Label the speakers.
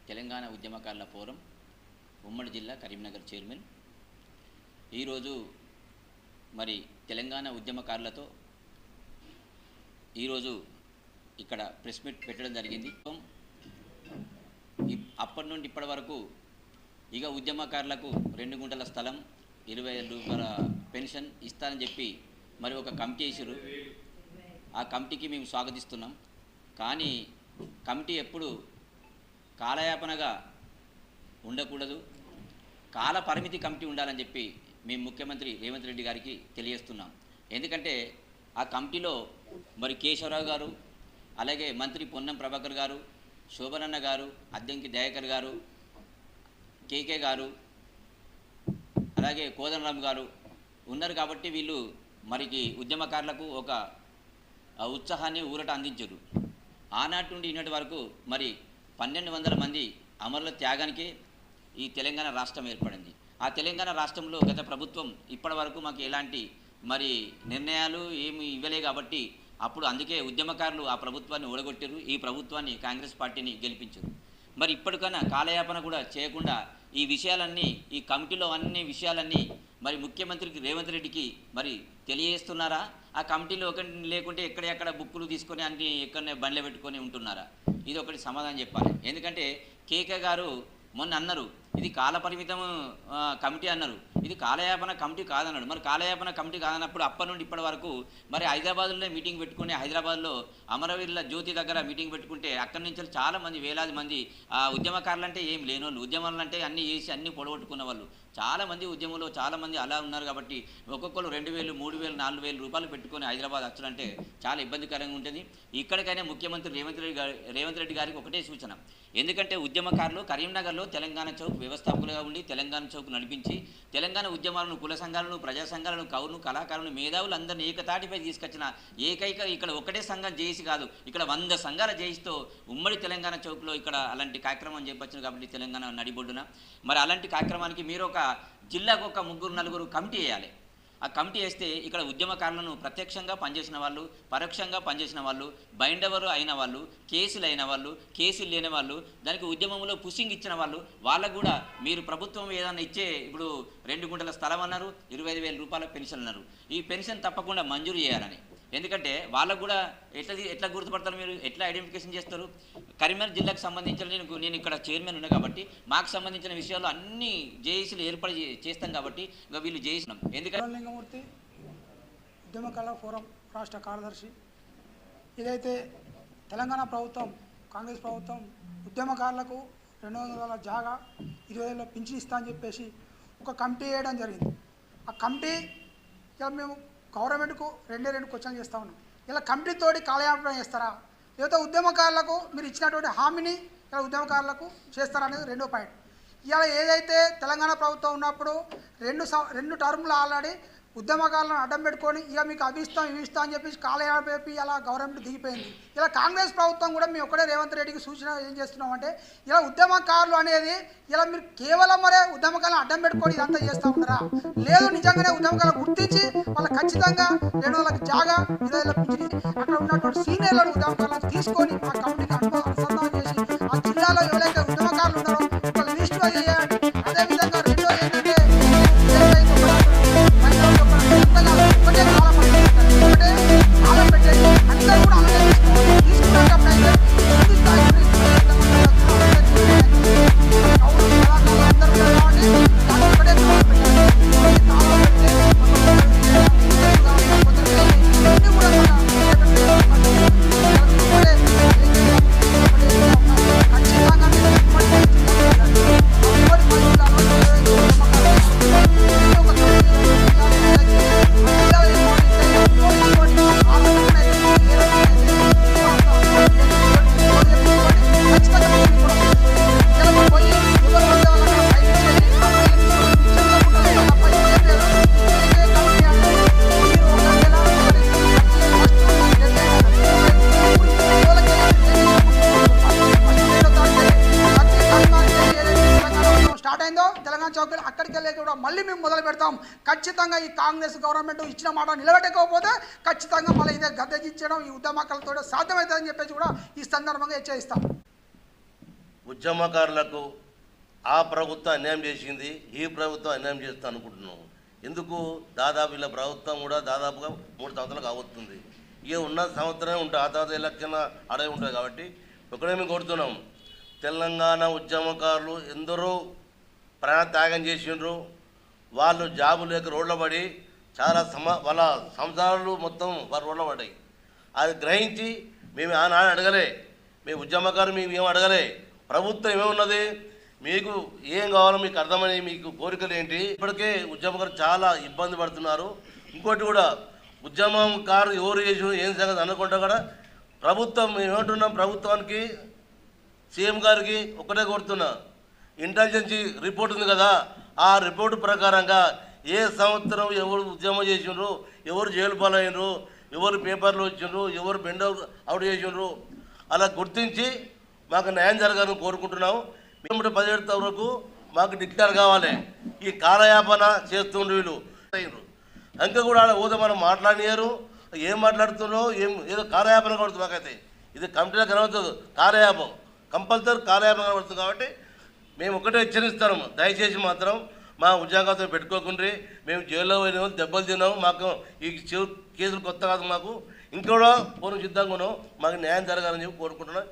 Speaker 1: తెలంగాణ ఉద్యమకారుల ఫోరం ఉమ్మడి జిల్లా కరీంనగర్ చైర్మన్ ఈరోజు మరి తెలంగాణ ఉద్యమకారులతో ఈరోజు ఇక్కడ ప్రెస్ మీట్ పెట్టడం జరిగింది. అప్పటి నుండి ఇప్పటి వరకు ఇక ఉద్యమకారులకు 2 గుంటల స్థలం 20,000 రూపాయల పెన్షన్ ఇస్తానని చెప్పి మరి ఒక కమిటీ వేసారు. ఆ కమిటీకి మేము స్వాగతిస్తున్నాం. కానీ కమిటీ ఎప్పుడు కాలయాపనగా ఉండకూడదు, కాల పరిమితి కమిటీ ఉండాలని చెప్పి మేము ముఖ్యమంత్రి రేవంత్ రెడ్డి గారికి తెలియజేస్తున్నాం. ఎందుకంటే ఆ కమిటీలో మరి కేశవరావు గారు, అలాగే మంత్రి పొన్నం ప్రభాకర్ గారు, శోభనన్న గారు, అద్దంకి దయాకర్ గారు, కేకే గారు, అలాగే కోదండరామ్ గారు ఉన్నారు. కాబట్టి వీళ్ళు మరికి ఉద్యమకారులకు ఒక ఉత్సాహాన్ని ఊరట అందించారు. ఆనాటి నుండి ఈనాటి వరకు మరి 1200 మంది అమరుల త్యాగానికి ఈ తెలంగాణ రాష్ట్రం ఏర్పడింది. ఆ తెలంగాణ రాష్ట్రంలో గత ప్రభుత్వం ఇప్పటి వరకు మాకు ఎలాంటి మరి నిర్ణయాలు ఏమి ఇవ్వలే. కాబట్టి అప్పుడు అందుకే ఉద్యమకారులు ఆ ప్రభుత్వాన్ని ఓడగొట్టారు, ఈ ప్రభుత్వాన్ని కాంగ్రెస్ పార్టీని గెలిపించారు. మరి ఇప్పటికైనా కాలయాపన కూడా చేయకుండా ఈ విషయాలన్నీ, ఈ కమిటీలో అన్ని విషయాలన్నీ మరి ముఖ్యమంత్రికి రేవంత్ రెడ్డికి మరి తెలియజేస్తున్నారా? ఆ కమిటీలో ఒక లేకుంటే ఎక్కడెక్కడ బుక్కులు తీసుకొని అన్ని ఎక్కడనే బండ్లు పెట్టుకొని ఉంటున్నారా? ఇది ఒకటి సమాధానం చెప్పాలి. ఎందుకంటే కేకే గారు మొన్న అన్నారు ఇది కాలపరిమితం కమిటీ అన్నారు, ఇది కాలయాపన కమిటీ కాదన్నాడు. మరి కాలయాపన కమిటీ కాదన్నప్పుడు అప్పటి నుండి ఇప్పటి వరకు మరి హైదరాబాద్లోనే మీటింగ్ పెట్టుకుని, హైదరాబాద్లో అమరవీరుల జ్యోతి దగ్గర మీటింగ్ పెట్టుకుంటే అక్కడి నుంచి చాలామంది వేలాది మంది ఉద్యమకారులు అంటే ఏం లేనోళ్ళు, ఉద్యమాలు అంటే అన్నీ చేసి అన్నీ పొడగొట్టుకున్న వాళ్ళు చాలామంది ఉద్యమంలో చాలామంది అలా ఉన్నారు. కాబట్టి ఒక్కొక్కరు 2,000, 3,000, 4,000 రూపాయలు పెట్టుకొని హైదరాబాద్ వచ్చాలంటే చాలా ఇబ్బందికరంగా ఉంటుంది. ఇక్కడికైనా ముఖ్యమంత్రి రేవంత్ రెడ్డి గారికి ఒకటే సూచన. ఎందుకంటే ఉద్యమకారులు కరీంనగర్లో తెలంగాణ చౌక్ వ్యవస్థాపకులుగా ఉండి తెలంగాణ చౌక్ నడిపించి తెలంగాణ ఉద్యమాలను, కుల సంఘాలను, ప్రజా సంఘాలను, కవులను, కళాకారులను, మేధావులు అందరినీ ఏకతాటిపై తీసుకొచ్చిన ఏకైక ఇక్కడ ఒకటే సంఘం జేసి కాదు, ఇక్కడ 100 సంఘాల జేసితో ఉమ్మడి తెలంగాణ చౌక్లో ఇక్కడ అలాంటి కార్యక్రమం చేపట్టింది. కాబట్టి తెలంగాణ నడిబొడ్డున మరి అలాంటి కార్యక్రమానికి మీరు ఒక జిల్లాకు ఒక 3-4 కమిటీ వేయాలి. ఆ కమిటీ వేస్తే ఇక్కడ ఉద్యమకారులను ప్రత్యక్షంగా పనిచేసిన వాళ్ళు, పరోక్షంగా పనిచేసిన వాళ్ళు, బైండవరు అయిన వాళ్ళు, కేసులు అయిన వాళ్ళు, కేసులు లేని వాళ్ళు, దానికి ఉద్యమంలో పుషింగ్ ఇచ్చిన వాళ్ళు, వాళ్ళకు కూడా మీరు ప్రభుత్వం ఏదైనా ఇచ్చే, ఇప్పుడు 2 గుంటల స్థలం అన్నారు, 25,000 రూపాయల పెన్షన్ అన్నారు, ఈ పెన్షన్ తప్పకుండా మంజూరు చేయాలని. ఎందుకంటే వాళ్ళకు కూడా ఎట్లా గుర్తుపడతారు, మీరు ఎట్లా ఐడెంటిఫికేషన్ చేస్తారు? కరీంనగర్ జిల్లాకు సంబంధించిన నేను ఇక్కడ చైర్మన్ ఉన్నా కాబట్టి మాకు సంబంధించిన విషయాలు అన్ని జేఏసీలు ఏర్పాటు చేస్తాం. కాబట్టి ఇంకా వీళ్ళు చేసినాం. ఎందుకంటే
Speaker 2: లింగమూర్తి ఉద్యమకారుల ఫోరం రాష్ట్ర కార్యదర్శి. ఇదైతే తెలంగాణ ప్రభుత్వం, కాంగ్రెస్ ప్రభుత్వం ఉద్యమకారులకు 200 జాగా 20,000 పింఛన్ ఇస్తా అని చెప్పేసి ఒక కమిటీ వేయడం జరిగింది. ఆ కమిటీ ఇక మేము గవర్నమెంట్కు 2 క్వశ్చన్లు చేస్తూ ఉన్నాం. ఇలా కమిటీతోటి కాలయాపన చేస్తారా, లేకపోతే ఉద్యమకారులకు మీరు ఇచ్చినటువంటి హామీని ఇలా ఉద్యమకారులకు చేస్తారా అనేది 2వ పాయింట్. ఇలా ఏదైతే తెలంగాణ ప్రభుత్వం ఉన్నప్పుడు 2 టర్ములు ఆల్రెడీ ఉద్యమకారులను అడ్డం పెట్టుకొని ఇక మీకు అవి ఇస్తాం అని చెప్పేసి కాలయాపి అలా గవర్నమెంట్ దిగిపోయింది. ఇలా కాంగ్రెస్ ప్రభుత్వం కూడా మేము ఒకటే రేవంత్ రెడ్డికి సూచన ఏం చేస్తున్నామంటే, ఇలా ఉద్యమకారులు అనేది ఇలా మీరు కేవలం మరే ఉద్యమకారులను అడ్డం పెట్టుకొని ఇదంతా చేస్తూ ఉన్నారా, లేదు నిజంగానే ఉద్యమకారులు గుర్తించి వాళ్ళు ఖచ్చితంగా 200 జాగా 20,000 పింఛన్ అక్కడ ఉన్నటువంటి సీనియర్లను ఉద్యమకారులను తీసుకొని ఆ కమిటీకి అనుసంధానం చేసి ఆ జిల్లాలో ఎవరైతే ఉద్యమకారులు ఉన్నారో వాళ్ళు లిస్టులో చేయాలి. అదేవిధంగా రెండో ఏంటంటే ఒకటే కాలం పెట్టేసి అందరూ కూడా అలాగే తీసుకున్నప్పుడైతే ముందు స్థాయి అందరూ కూడా కాబట్టి దాన్ని ఒకటే కాలం పెట్టాలి. కాలం పెడితే అన్నీ కూడా ఖచ్చితంగా ఈ కాంగ్రెస్ గవర్నమెంట్ ఇచ్చిన మాట నిలబెట్టకపోతే ఖచ్చితంగా మళ్ళీ ఇదే గద్దెదించడం ఈ ఉద్యమకారులతో సాధ్యమవుతుందని చెప్పేసి కూడా ఈ సందర్భంగా హెచ్చరిస్తాం.
Speaker 3: ఉద్యమకారులకు ఆ ప్రభుత్వం అన్యాయం చేసింది, ఈ ప్రభుత్వం అన్యాయం చేస్తా అనుకుంటున్నాం. ఎందుకు దాదాపు ఇలా ప్రభుత్వం కూడా దాదాపుగా 3 సంవత్సరాలు కావస్తుంది. ఇక ఉన్న సంవత్సరమే ఉంటుంది, ఆ తర్వాత ఎలక్షన్ అడవి ఉంటుంది. కాబట్టి ఒకటే మేము కొడుతున్నాం, తెలంగాణ ఉద్యమకారులు ఎందరో ప్రాణత్యాగం చేసిండ్రు. వాళ్ళు జాబు లేక రోడ్ల పడి చాలా వాళ్ళ సంసారాలు మొత్తం వారు రోడ్ల పడ్డాయి. అది గ్రహించి మేము ఆనాడు అడగలే, మేము ఉద్యమకారు మేము ఏం అడగలే. ప్రభుత్వం ఏమేమున్నది, మీకు ఏం కావాలో మీకు అర్థమని మీకు కోరికలు ఏంటి. ఇప్పటికే ఉద్యమకారు చాలా ఇబ్బంది పడుతున్నారు. ఇంకోటి కూడా ఉద్యమకారు ఎవరు చేసి ఏం సంగతి అనుకుంటా కూడా ప్రభుత్వం ఏమంటున్నాం, ప్రభుత్వానికి సీఎం గారికి ఒకటే కోరుతున్నా, ఇంటెలిజెన్స్ రిపోర్ట్ ఉంది కదా, ఆ రిపోర్టు ప్రకారంగా ఏ సంవత్సరం ఎవరు ఉద్యమం చేసిండ్రు, ఎవరు జైలు పాలైనరు, ఎవరు పేపర్లు వచ్చిండ్రు, ఎవరు బెండ్ అవుట్ చేసిండ్రు అలా గుర్తించి మాకు న్యాయం జరగాలని కోరుకుంటున్నాము. మేము 17 వరకు మాకు డిక్లేర్ కావాలి. ఈ కాలయాపన చేస్తుండ్రు వీళ్ళు. ఇంకా కూడా ఊదో మనం మాట్లాడినారు, ఏం మాట్లాడుతున్నారో ఏదో కాలయాపన కడుతుంది. మాకైతే ఇది కమిటీలో కనబడుతుంది, కాలయాపం కంపల్సరీ కాలయాపన కనబడుతుంది. కాబట్టి మేము ఒకటే హెచ్చరిస్తాము, దయచేసి మాత్రం మా ఉద్యోగాలతో పెట్టుకోకుండా. మేము జైల్లో పోయినాము, దెబ్బలు తిన్నాము, మాకు ఈ కేసులు కొత్త కాదు, మాకు ఇంకోడో పూర్వం సిద్ధంగా ఉన్నాం, మాకు న్యాయం జరగాలని చెప్పి కోరుకుంటున్నాం.